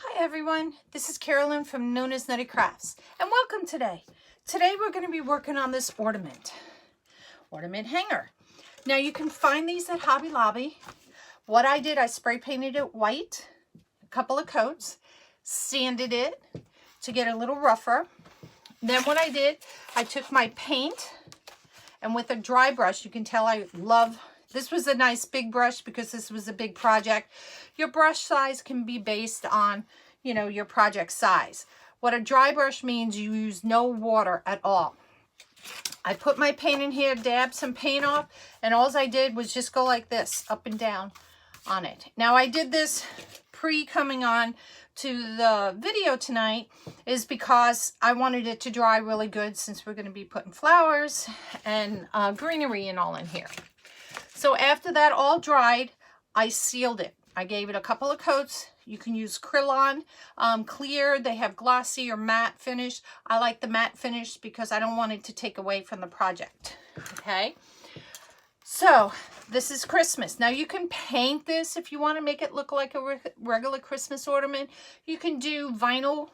Hi everyone, this is Krylon from Known as Nutty Crafts, and welcome today. Today we're going to be working on this ornament hanger. Now you can find these at Hobby Lobby. What I did, I spray painted it white, a couple of coats, sanded it to get a little rougher. Then what I did, I took my paint, and with a dry brush, you can tell I love, this was a nice big brush because this was a big project. Your brush size can be based on, you know, your project size. What a dry brush means, you use no water at all. I put my paint in here, dabbed some paint off, and all I did was just go like this, up and down on it. Now I did this pre-coming on to the video tonight is because I wanted it to dry really good since we're going to be putting flowers and greenery and all in here. So after that all dried, I sealed it. I gave it a couple of coats. You can use Krylon clear. They have glossy or matte finish. I like the matte finish because I don't want it to take away from the project. Okay. So this is Christmas. Now you can paint this if you want to make it look like a regular Christmas ornament. You can do vinyl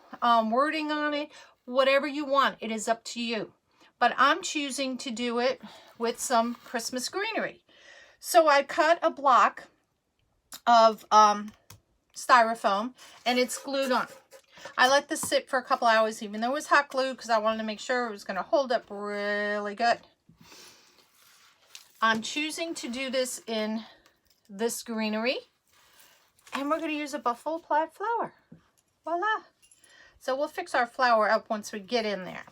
wording on it, whatever you want. It is up to you. But I'm choosing to do it with some Christmas greenery. So I cut a block of styrofoam and it's glued on. I let this sit for a couple hours even though it was hot glue because I wanted to make sure it was going to hold up really good. I'm choosing to do this in this greenery, and we're going to use a buffalo plaid flower. Voila. So we'll fix our flower up once we get in there.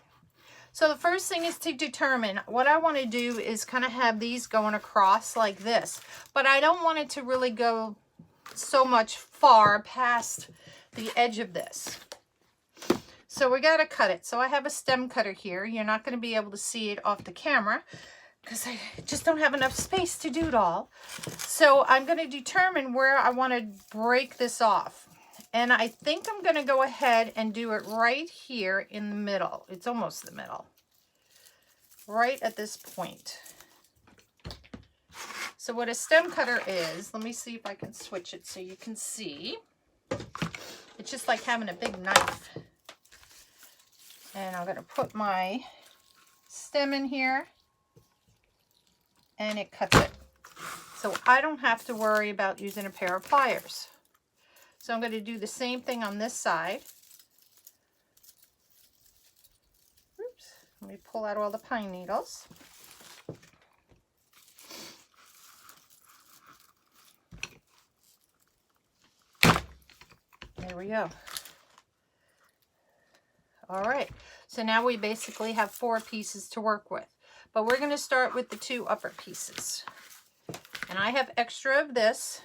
So the first thing is to determine what I want to do is kind of have these going across like this, but I don't want it to really go so much far past the edge of this. So we got to cut it. So I have a stem cutter here. You're not going to be able to see it off the camera because I just don't have enough space to do it all. So I'm going to determine where I want to break this off. And I think I'm going to go ahead and do it right here in the middle. It's almost the middle. Right at this point. So what a stem cutter is, let me see if I can switch it so you can see. It's just like having a big knife. And I'm going to put my stem in here. And it cuts it. So I don't have to worry about using a pair of pliers. So I'm going to do the same thing on this side. Oops. Let me pull out all the pine needles. There we go. All right. So now we basically have 4 pieces to work with. But we're going to start with the 2 upper pieces. And I have extra of this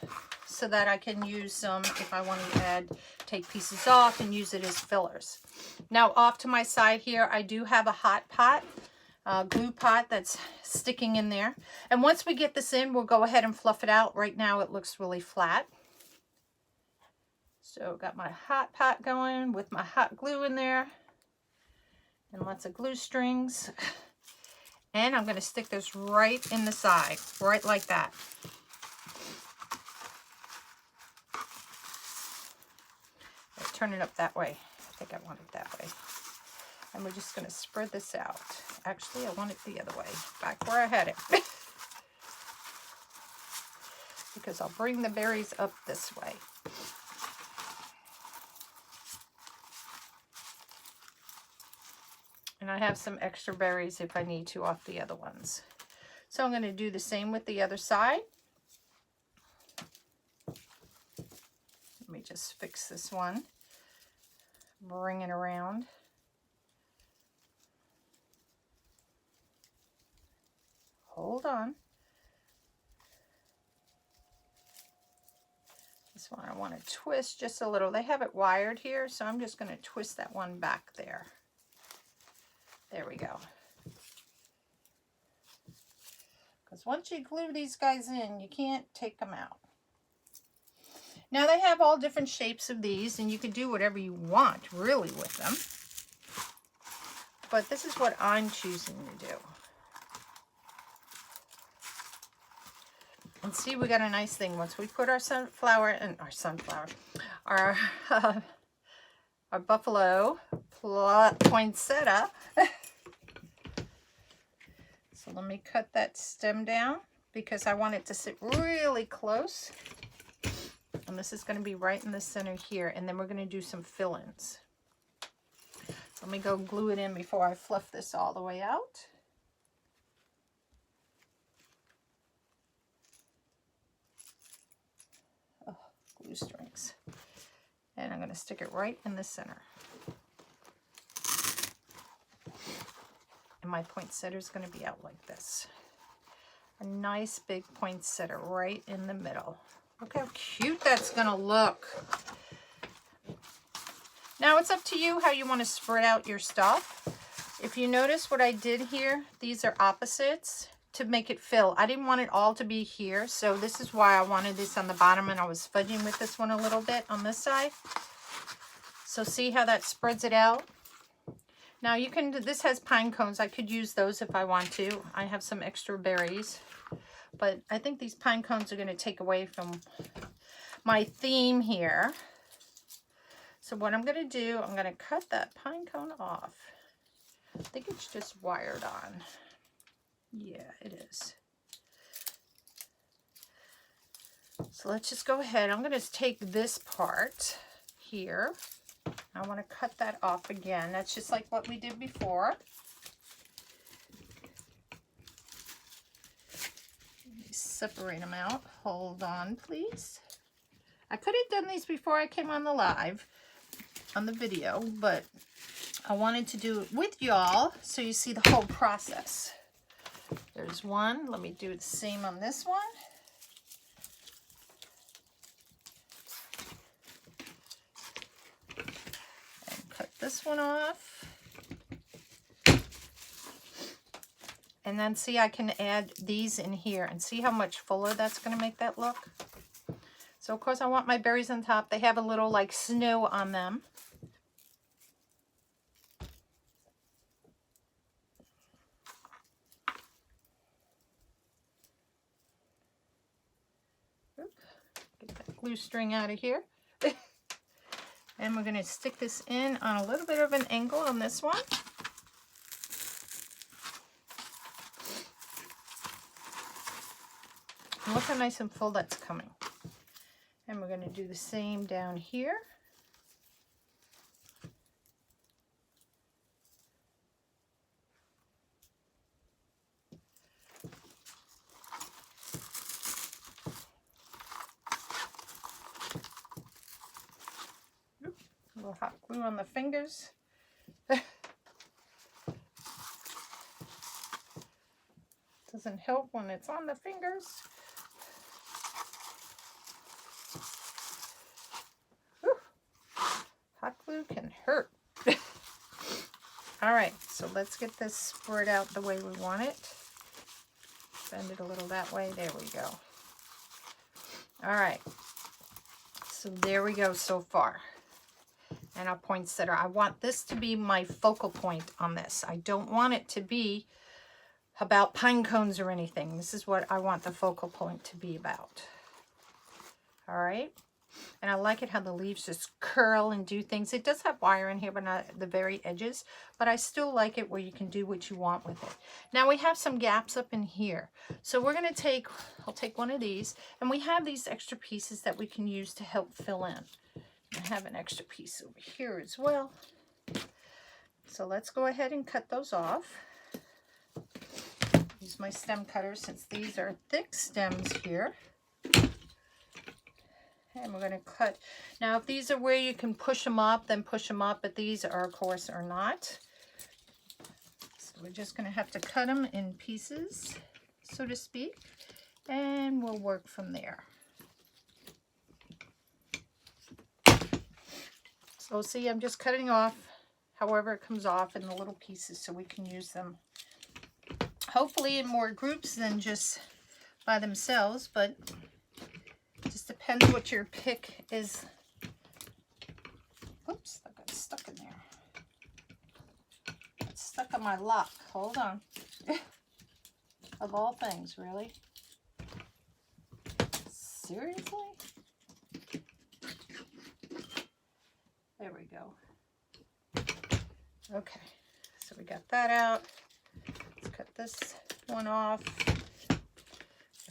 so that I can use some if I want to take pieces off and use it as fillers. Now off to my side here, I do have a hot pot, glue pot that's sticking in there. And once we get this in, we'll go ahead and fluff it out. Right now it looks really flat. So got my hot pot going with my hot glue in there and lots of glue strings. And I'm going to stick this right in the side, right like that. I'll turn it up that way. I think I want it that way. And we're just going to spread this out. Actually, I want it the other way, back where I had it. Because I'll bring the berries up this way. And I have some extra berries if I need to off the other ones. So I'm going to do the same with the other side. Let me just fix this one. Bring it around. Hold on. This one I want to twist just a little. They have it wired here, so I'm just going to twist that one back there. There we go. Because once you glue these guys in, you can't take them out. Now they have all different shapes of these, and you can do whatever you want, really, with them. But this is what I'm choosing to do. And see, we got a nice thing. Once we put our sunflower, our our buffalo poinsettia. So let me cut that stem down because I want it to sit really close. And this is going to be right in the center here. And then we're going to do some fill-ins. Let me go glue it in before I fluff this all the way out. Oh, glue strings. And I'm going to stick it right in the center. And my poinsettia is going to be out like this. A nice big poinsettia right in the middle. Look how cute that's going to look. Now it's up to you how you want to spread out your stuff. If you notice what I did here, these are opposites to make it fill. I didn't want it all to be here, so this is why I wanted this on the bottom, and I was fudging with this one a little bit on this side. So see how that spreads it out? Now you can, this has pine cones. I could use those if I want to. I have some extra berries, but I think these pine cones are going to take away from my theme here. So what I'm going to do, I'm going to cut that pine cone off. I think it's just wired on. Yeah, it is. So let's just go ahead. I'm going to take this part here. I want to cut that off again. That's just like what we did before. Let me separate them out. Hold on, please. I could have done these before I came on the live, on the video, but I wanted to do it with y'all so you see the whole process. There's one. Let me do the same on this one. This one off, and then see, I can add these in here and see how much fuller that's going to make that look. So of course I want my berries on top. They have a little like snow on them. Oop, get that glue string out of here. And we're going to stick this in on a little bit of an angle on this one. And look how nice and full that's coming. And we're going to do the same down here. A little hot glue on the fingers. Doesn't help when it's on the fingers. Whew. Hot glue can hurt. All right, so let's get this spread out the way we want it. Bend it a little that way. There we go. All right, so there we go so far. And our poinsettia. I want this to be my focal point on this. I don't want it to be about pine cones or anything. This is what I want the focal point to be about. All right. And I like it how the leaves just curl and do things. It does have wire in here, but not the very edges. But I still like it where you can do what you want with it. Now we have some gaps up in here. So we're going to take, I'll take one of these. And we have these extra pieces that we can use to help fill in. I have an extra piece over here as well. So let's go ahead and cut those off. Use my stem cutter since these are thick stems here. And we're going to cut. Now if these are where you can push them up, then push them up, but these are, of course, are not. So we're just going to have to cut them in pieces, so to speak, and we'll work from there. So see, I'm just cutting off however it comes off in the little pieces so we can use them hopefully in more groups than just by themselves, but it just depends what your pick is. Oops, I got stuck in there. It's stuck on my lock. Hold on. Of all things, really? Seriously? There we go. Okay, so we got that out. Let's cut this one off. Got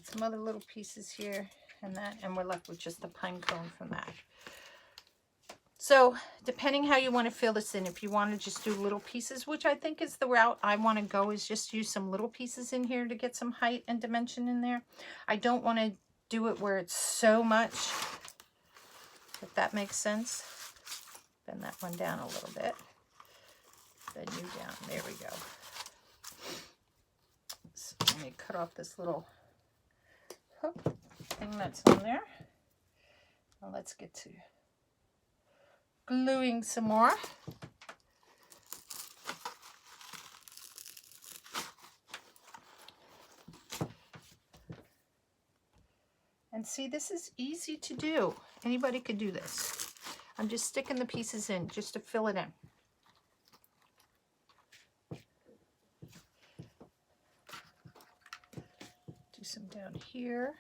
some other little pieces here and that, and we're left with just the pine cone from that. So depending how you want to fill this in, if you want to just do little pieces, which I think is the route I want to go, is just use some little pieces in here to get some height and dimension in there. I don't want to do it where it's so much, if that makes sense. Bend that one down a little bit. Bend you down. There we go. So let me cut off this little hook thing that's on there. Now let's get to gluing some more. And see, this is easy to do. Anybody could do this. I'm just sticking the pieces in just to fill it in. Do some down here.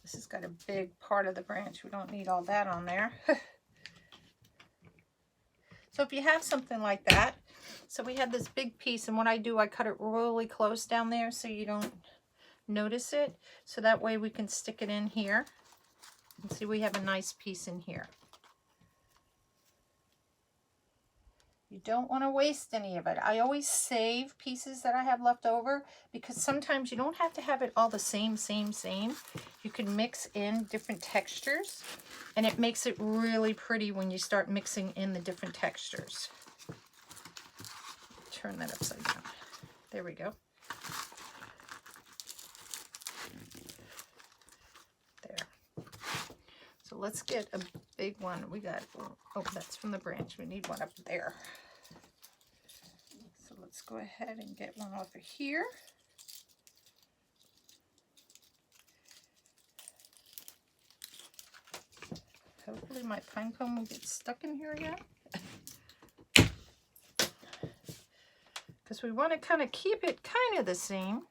This has got a big part of the branch. We don't need all that on there. So if you have something like that, so we had this big piece, and what I do, I cut it really close down there so you don't notice it. So that way we can stick it in here. And see, we have a nice piece in here. You don't want to waste any of it. I always save pieces that I have left over, because sometimes you don't have to have it all the same. You can mix in different textures, and it makes it really pretty when you start mixing in the different textures. Turn that upside down. There we go. There. So let's get a big one. We got, oh, that's from the branch. We need one up there. So let's go ahead and get one over here. Hopefully my pine cone will get stuck in here again. Because we want to kind of keep it kind of the same.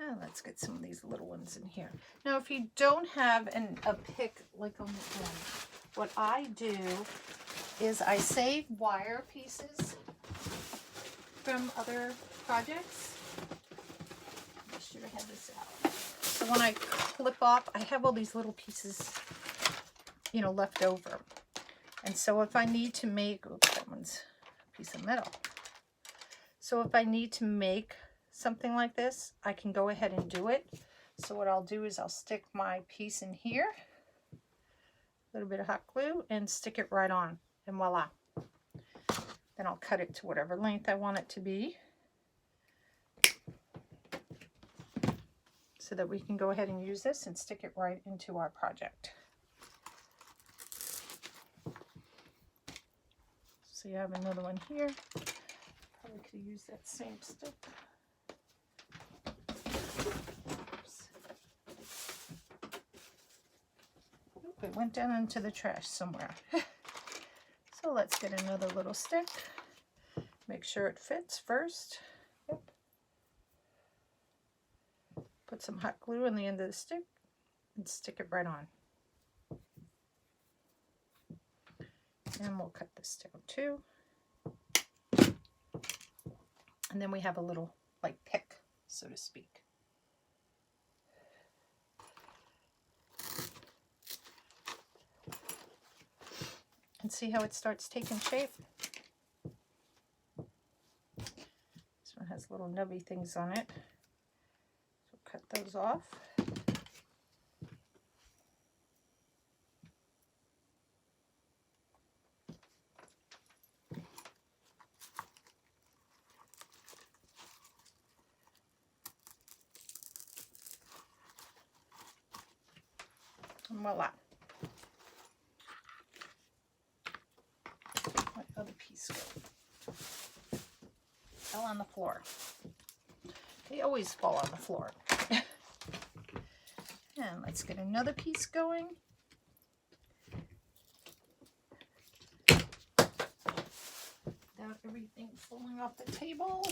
And let's get some of these little ones in here. Now, if you don't have a pick like on this one, what I do is I save wire pieces from other projects. I should have had this out. So when I clip off, I have all these little pieces, you know, left over. And so if I need to make, oops, that one's a piece of metal. So if I need to make something like this, I can go ahead and do it. So what I'll do is I'll stick my piece in here, a little bit of hot glue, and stick it right on, and voila. Then I'll cut it to whatever length I want it to be, so that we can go ahead and use this and stick it right into our project. So you have another one here. Probably could use that same stick. Oops. Oop, it went down into the trash somewhere. So let's get another little stick. Make sure it fits first. Yep. Put some hot glue on the end of the stick and stick it right on. And we'll cut this down too. And then we have a little like pick, so to speak. And see how it starts taking shape? This one has little nubby things on it. So cut those off. And voila. My other piece go. Fell on the floor. They always fall on the floor. And let's get another piece going. Without everything falling off the table.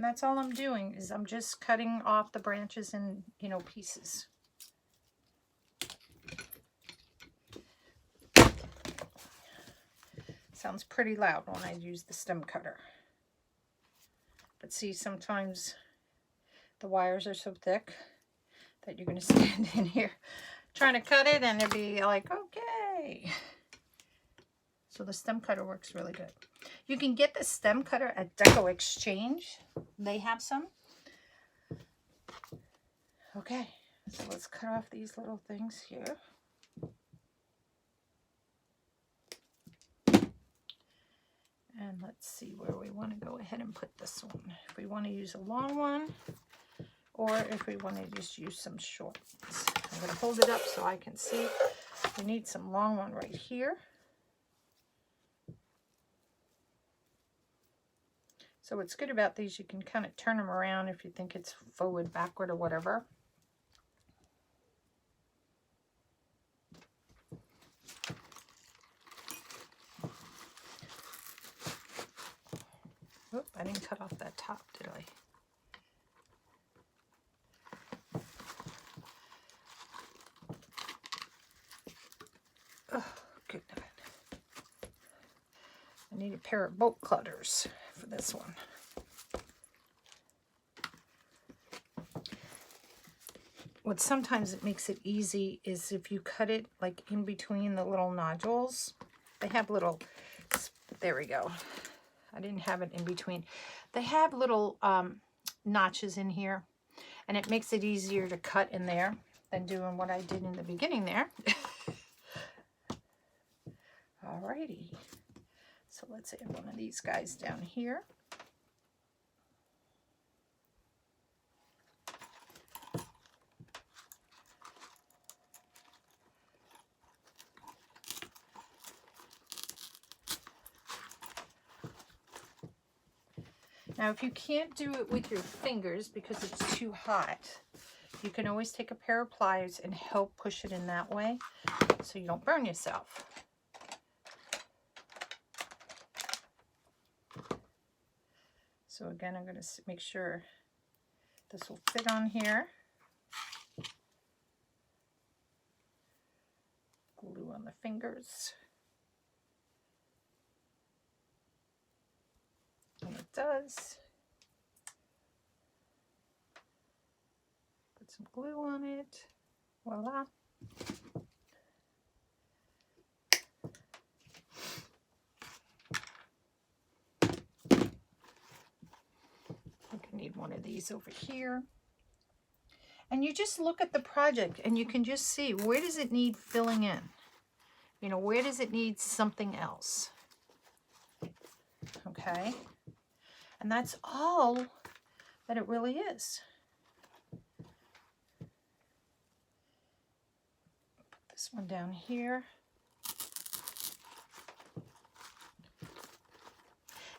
that's all I'm doing, is I'm just cutting off the branches in, you know, pieces. Sounds pretty loud when I use the stem cutter. But see, sometimes the wires are so thick that you're going to stand in here trying to cut it and it'll be like, okay. So the stem cutter works really good. You can get the stem cutter at Deco Exchange. They have some. Okay, so let's cut off these little things here. And let's see where we want to go ahead and put this one. If we want to use a long one, or if we want to just use some short ones. I'm going to hold it up so I can see. We need some long one right here. So what's good about these, you can kind of turn them around if you think it's forward, backward, or whatever. Oop, I didn't cut off that top, did I? Oh, good. I need a pair of bolt cutters for this one. What sometimes it makes it easy is if you cut it like in between the little nodules. They have little, there we go. I didn't have it in between. They have little notches in here, and it makes it easier to cut in there than doing what I did in the beginning there. Alrighty, so let's add one of these guys down here. Now, if you can't do it with your fingers because it's too hot, you can always take a pair of pliers and help push it in that way so you don't burn yourself. So again, I'm going to make sure this will fit on here. Glue on the fingers. And it does. Put some glue on it. Voila. I think I need one of these over here. And you just look at the project and you can just see, where does it need filling in? You know, where does it need something else? Okay. And that's all that it really is. Put this one down here.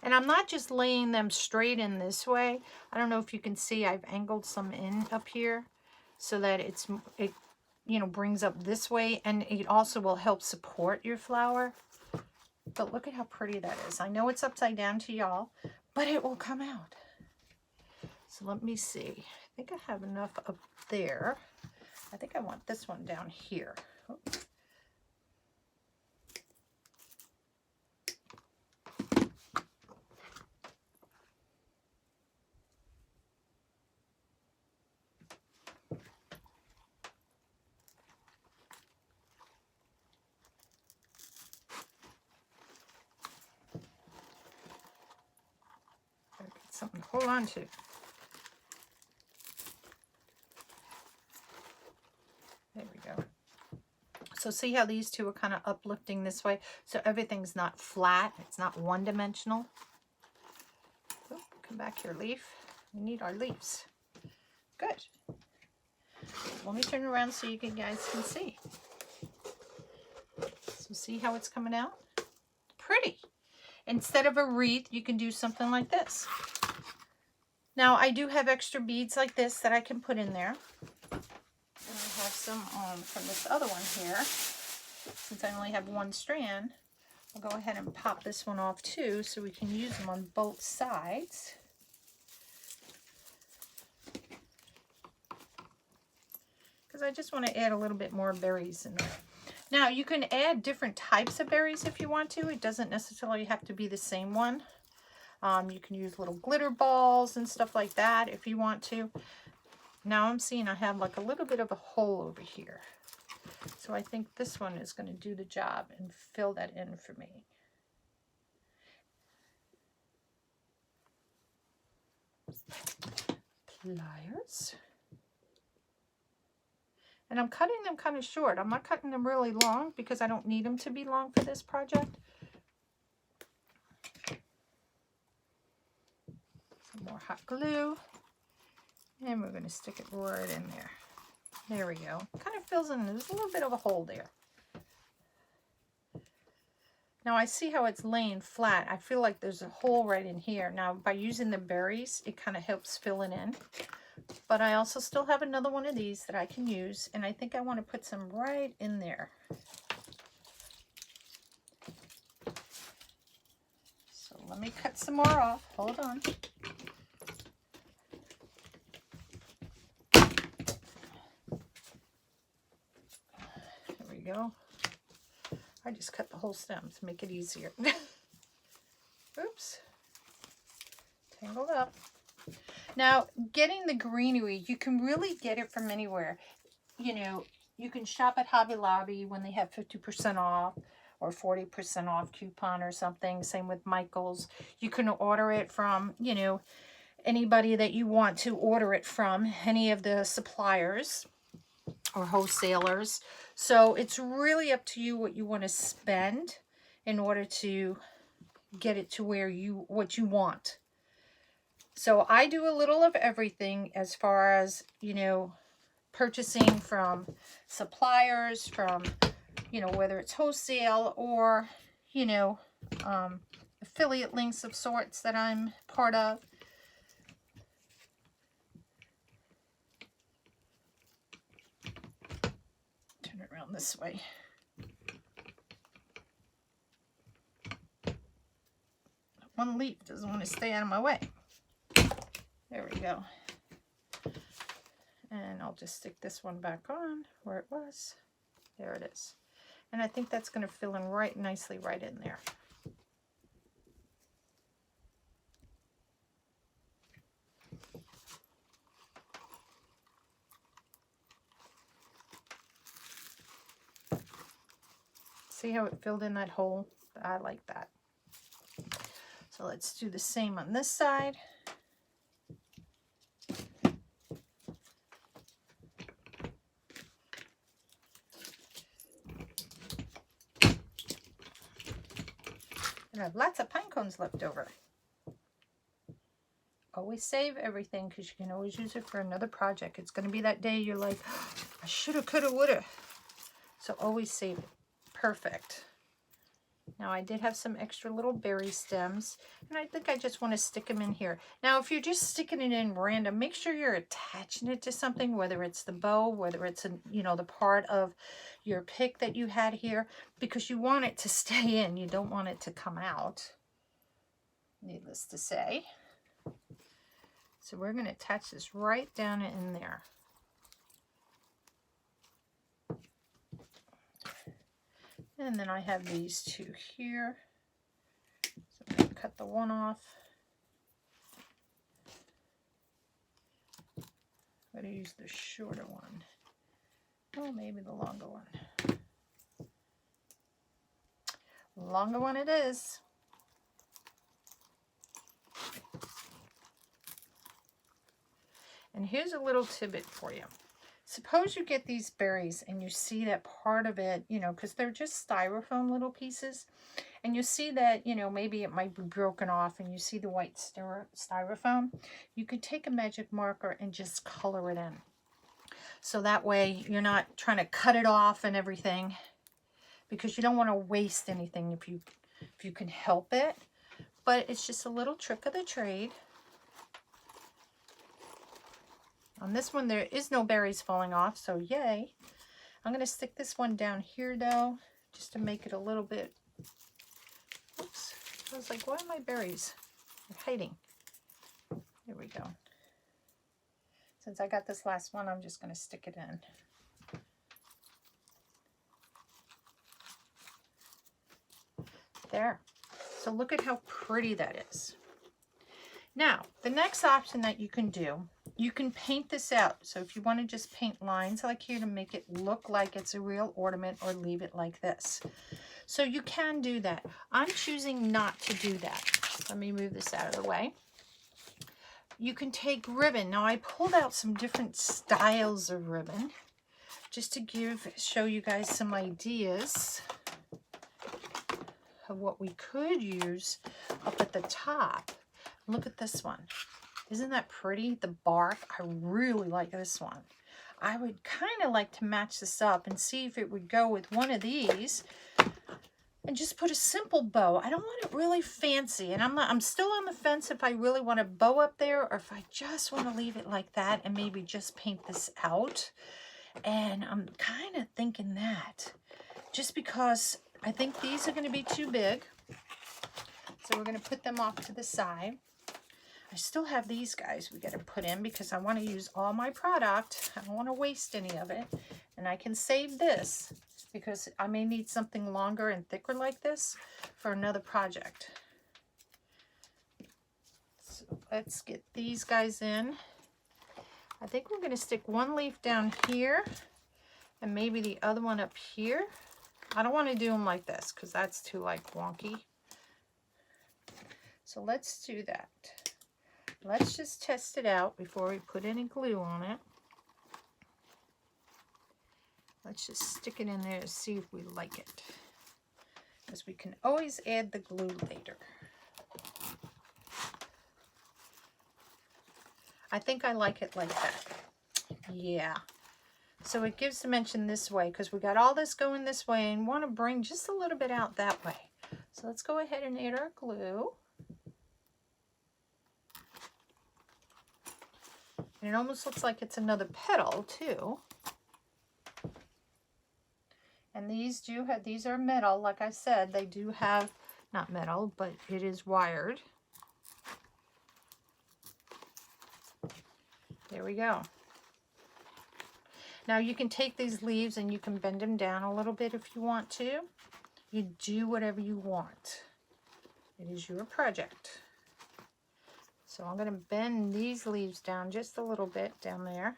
And I'm not just laying them straight in this way. I don't know if you can see, I've angled some in up here so that it you know, brings up this way, and it also will help support your flower. But look at how pretty that is. I know it's upside down to y'all, but it will come out. So let me see. I think I have enough up there. I think I want this one down here. Oops. Something to hold on to. There we go. So see how these two are kind of uplifting this way? So everything's not flat. It's not one-dimensional. Oh, come back here, leaf. We need our leaves. Good. Let me turn around so you guys can see. So see how it's coming out? Pretty. Instead of a wreath, you can do something like this. Now, I do have extra beads like this that I can put in there. And I have some from this other one here. Since I only have one strand, I'll go ahead and pop this one off too so we can use them on both sides. because I just want to add a little bit more berries in there. Now, you can add different types of berries if you want to. It doesn't necessarily have to be the same one. You can use little glitter balls and stuff like that if you want to. Now I'm seeing I have like a little bit of a hole over here. So I think this one is going to do the job and fill that in for me. Pliers. And I'm cutting them kind of short. I'm not cutting them really long because I don't need them to be long for this project. Some more hot glue. And we're going to stick it right in there. There we go. Kind of fills in. There's a little bit of a hole there. Now I see how it's laying flat. I feel like there's a hole right in here. Now by using the berries, it kind of helps fill it in. But I also still have another one of these that I can use. And I think I want to put some right in there. So let me cut some more off. Hold on. There we go. I just cut the whole stem to make it easier. Oops. Tangled up. Now, getting the greenery, you can really get it from anywhere. You know, you can shop at Hobby Lobby when they have 50% off or 40% off coupon or something. Same with Micheals. You can order it from, you know, anybody that you want to order it from, any of the suppliers or wholesalers. So it's really up to you what you want to spend in order to get it to where what you want. So I do a little of everything as far as, you know, purchasing from suppliers, from, you know, whether it's wholesale or, you know, affiliate links of sorts that I'm part of. Turn it around this way. One leaf doesn't want to stay out of my way. There we go. And I'll just stick this one back on where it was. There it is. And I think that's going to fill in right nicely right in there. See how it filled in that hole? I like that. So let's do the same on this side. And I have lots of pine cones left over. Always save everything because you can always use it for another project. It's going to be that day you're like, oh, I shoulda, coulda, woulda. So always save it. Perfect. Now I did have some extra little berry stems, and I think I just want to stick them in here. Now if you're just sticking it in random, make sure you're attaching it to something, whether it's the bow, whether it's you know, the part of your pick that you had here, because you want it to stay in. You don't want it to come out, needless to say. So we're going to attach this right down in there. And then I have these two here. So I'm going to cut the one off. I'm going to use the shorter one. Oh, maybe the longer one. Longer one it is. And here's a little tidbit for you. Suppose you get these berries and you see that part of it, you know, because they're just styrofoam little pieces. And you see that, you know, maybe it might be broken off and you see the white styrofoam. You could take a magic marker and just color it in. So that way you're not trying to cut it off and everything, because you don't want to waste anything if you can help it. But it's just a little trick of the trade. On this one, there is no berries falling off, so yay. I'm going to stick this one down here, though, just to make it a little bit... Oops. I was like, why are my berries hiding? There we go. Since I got this last one, I'm just going to stick it in. There. So look at how pretty that is. Now, the next option that you can do, you can paint this out. So if you want to just paint lines like here to make it look like it's a real ornament, or leave it like this. So you can do that. I'm choosing not to do that. Let me move this out of the way. You can take ribbon. Now I pulled out some different styles of ribbon just to show you guys some ideas of what we could use up at the top. Look at this one. Isn't that pretty? The bark. I really like this one. I would kind of like to match this up and see if it would go with one of these and just put a simple bow. I don't want it really fancy, and I'm still on the fence if I really want a bow up there or if I just want to leave it like that and maybe just paint this out. And I'm kind of thinking that just because I think these are going to be too big. So we're going to put them off to the side. I still have these guys we got to put in because I want to use all my product. I don't want to waste any of it. And I can save this because I may need something longer and thicker like this for another project. So let's get these guys in. I think we're going to stick one leaf down here and maybe the other one up here. I don't want to do them like this because that's too like wonky. So let's do that. Let's just test it out before we put any glue on it. Let's just stick it in there to see if we like it, because we can always add the glue later. I think I like it like that. Yeah. So it gives dimension this way because we got all this going this way and want to bring just a little bit out that way. So let's go ahead and add our glue. And it almost looks like it's another petal too. And these are metal. Like I said, they do have, not metal, but it is wired. There we go. Now you can take these leaves and you can bend them down a little bit if you want to. You do whatever you want. It is your project. So I'm going to bend these leaves down just a little bit down there.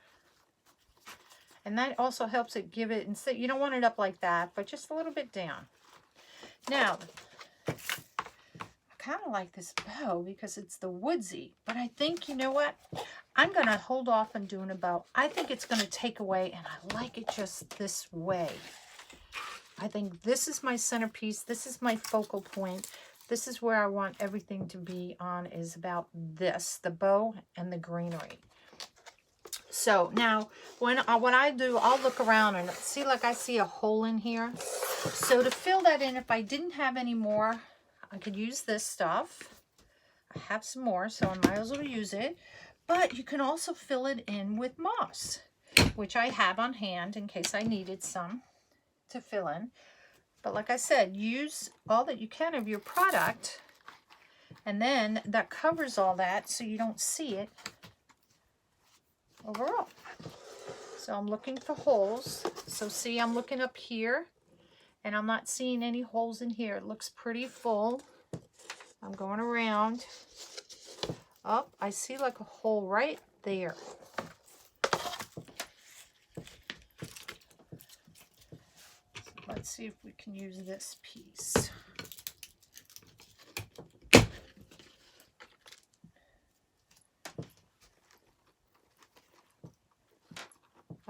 And that also helps it give it, instead, you don't want it up like that, but just a little bit down. Now, I kind of like this bow because it's the woodsy, but I think, you know what? I'm going to hold off on doing a bow. I think it's going to take away, and I like it just this way. I think this is my centerpiece. This is my focal point. This is where I want everything to be on, is about this, the bow and the greenery. So now when I do, I'll look around and see, like I see a hole in here. So to fill that in, if I didn't have any more, I could use this stuff. I have some more, so I might as well use it. But you can also fill it in with moss, which I have on hand in case I needed some to fill in. But like I said, use all that you can of your product, and then that covers all that so you don't see it overall. So I'm looking for holes. So see, I'm looking up here and I'm not seeing any holes in here. It looks pretty full. I'm going around. Oh, I see like a hole right there. Let's see if we can use this piece.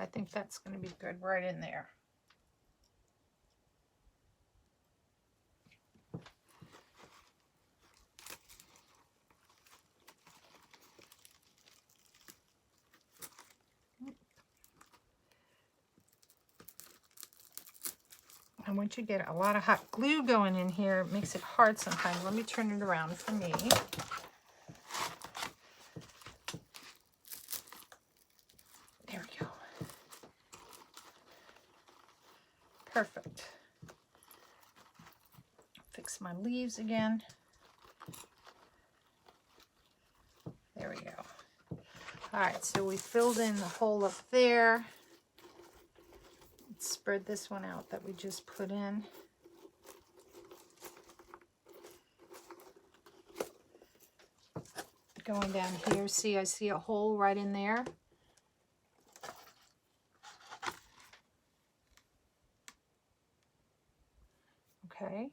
I think that's going to be good right in there. And once you get a lot of hot glue going in here, it makes it hard sometimes. Let me turn it around for me. There we go. Perfect. Fix my leaves again. There we go. All right, so we filled in the hole up there. Let's spread this one out that we just put in. going down here. See, I see a hole right in there. Okay,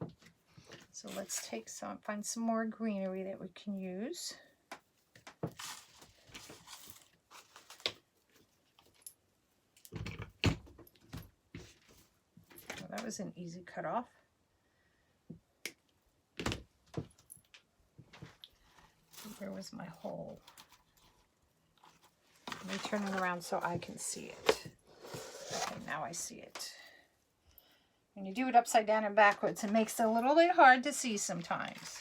so let's take some, find some more greenery that we can use. Well, that was an easy cut off. Where was my hole? Let me turn it around so I can see it. Okay, now I see it. When you do it upside down and backwards, it makes it a little bit hard to see sometimes.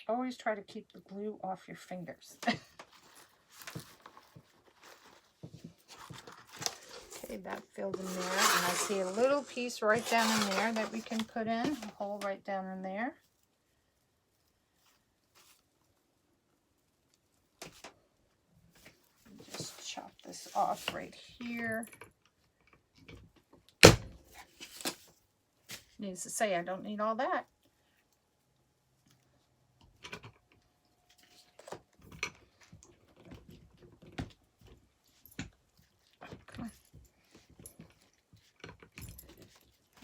Always try to keep the glue off your fingers. Okay, that filled in there. And I see a little piece right down in there that we can put in. A hole right down in there. Just chop this off right here. Needs to say I don't need all that.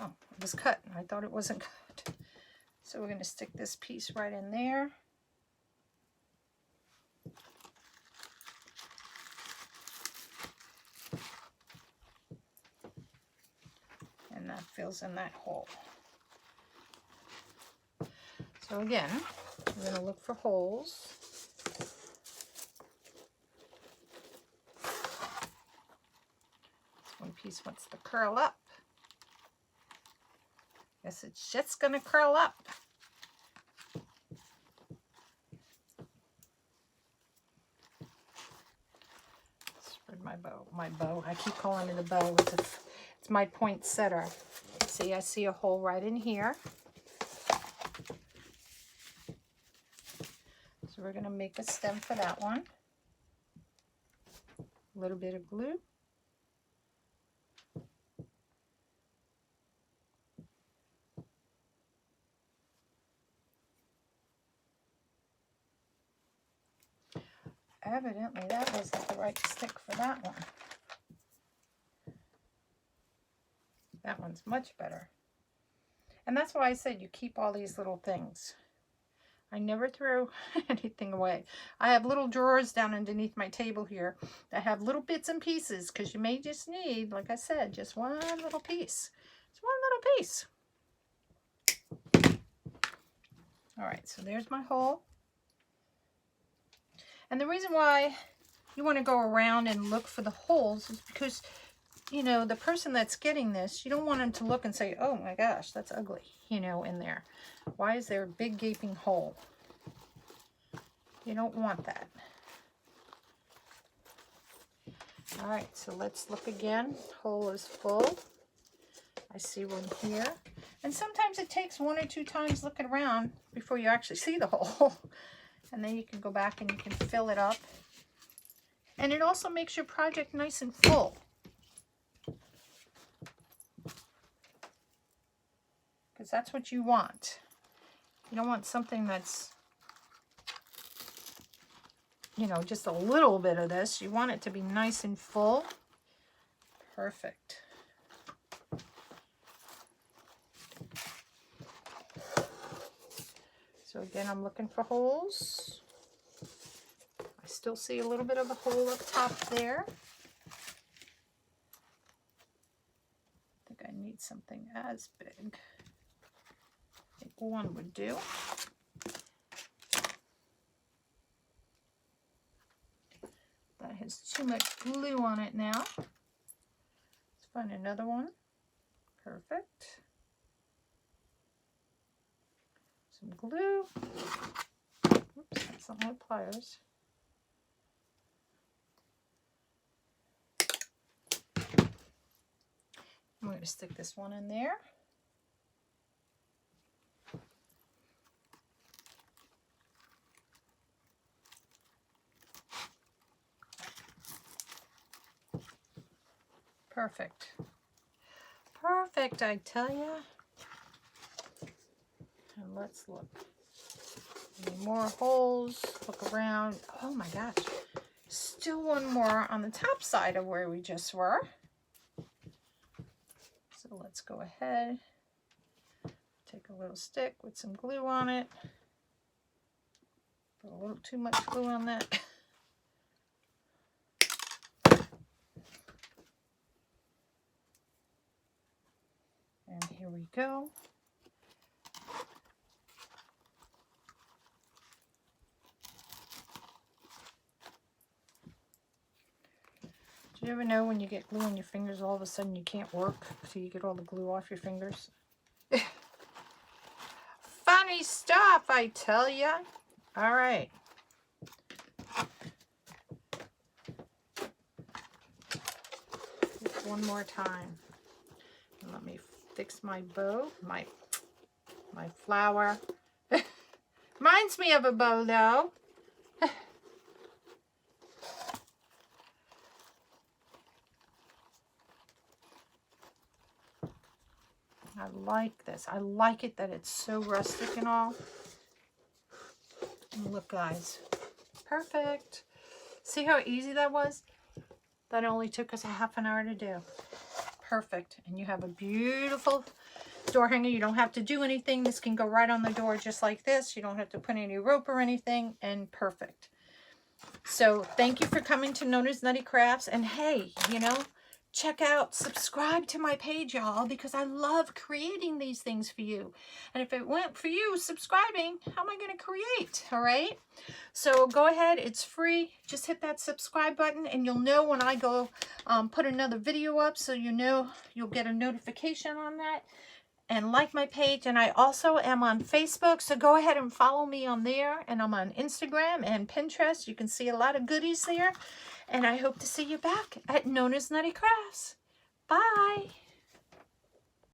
Oh, it was cut. I thought it wasn't cut. So we're going to stick this piece right in there. And that fills in that hole. So again, we're going to look for holes. This one piece wants to curl up. Guess it's just going to curl up. Spread my bow. I keep calling it a bow. It's my poinsettia. See, I see a hole right in here. So we're going to make a stem for that one. A little bit of glue. Evidently, that wasn't the right stick for that one. That one's much better. And that's why I said you keep all these little things. I never throw anything away. I have little drawers down underneath my table here that have little bits and pieces because you may just need, like I said, just one little piece. It's one little piece. All right, so there's my hole. And the reason why you want to go around and look for the holes is because, you know, the person that's getting this, you don't want them to look and say, oh my gosh, that's ugly, you know, in there. Why is there a big gaping hole? You don't want that. All right, so let's look again. Hole is full. I see one here. And sometimes it takes 1 or 2 times looking around before you actually see the hole. And then you can go back and you can fill it up. And it also makes your project nice and full. Because that's what you want. You don't want something that's, you know, just a little bit of this. You want it to be nice and full. Perfect. So again, I'm looking for holes. I still see a little bit of a hole up top there. I think I need something as big. I think one would do. That has too much glue on it now. Let's find another one. Perfect. Some glue. Oops, that's some more pliers. I'm going to stick this one in there. Perfect. Perfect, I tell you. And let's look. Any more holes? Look around. Oh my gosh. Still one more on the top side of where we just were. So let's go ahead. Take a little stick with some glue on it. Put a little too much glue on that. And here we go. Do you ever know when you get glue on your fingers, all of a sudden you can't work so you get all the glue off your fingers? Funny stuff, I tell ya. All right. Just one more time. And let me fix my bow, my flower. Reminds me of a bow though. I like this. I like it that it's so rustic and all. And look, guys. Perfect. See how easy that was? That only took us a half an hour to do. Perfect. And you have a beautiful door hanger. You don't have to do anything. This can go right on the door just like this. You don't have to put any rope or anything. And perfect. So thank you for coming to Nona's Nutty Crafts. And hey, you know, check out, subscribe to my page, y'all, because I love creating these things for you. And if it weren't for you subscribing, how am I going to create? All right. So go ahead. It's free. Just hit that subscribe button and you'll know when I go put another video up. So you know you'll get a notification on that. And like my page. And I also am on Facebook. So go ahead and follow me on there. And I'm on Instagram and Pinterest. You can see a lot of goodies there. And I hope to see you back at Nona's Nutty Crafts. Bye.